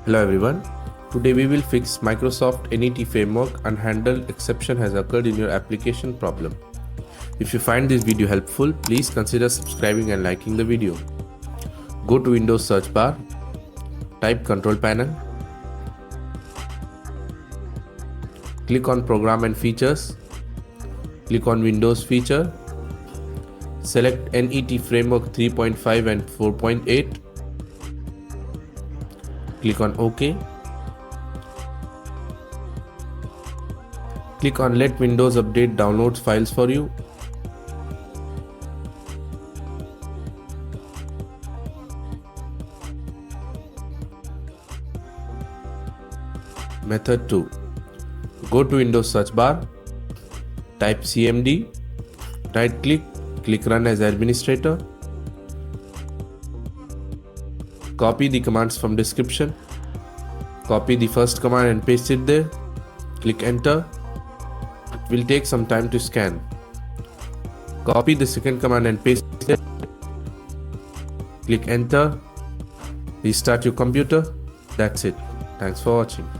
Hello everyone. Today we will fix Microsoft NET framework unhandled exception has occurred in your application problem. If you find this video helpful, please consider subscribing and liking the video. Go to Windows search bar, type control panel, click on program and features, click on Windows feature, select NET framework 3.5 and 4.8, click on OK. Click on Let Windows Update downloads files for you. Method 2. Go to Windows search bar, type CMD, right click, click Run as administrator. Copy the commands from description. Copy the first command and paste it there. Click enter. It will take some time to scan. Copy the second command and paste it. Click enter. Restart your computer. That's it. Thanks for watching.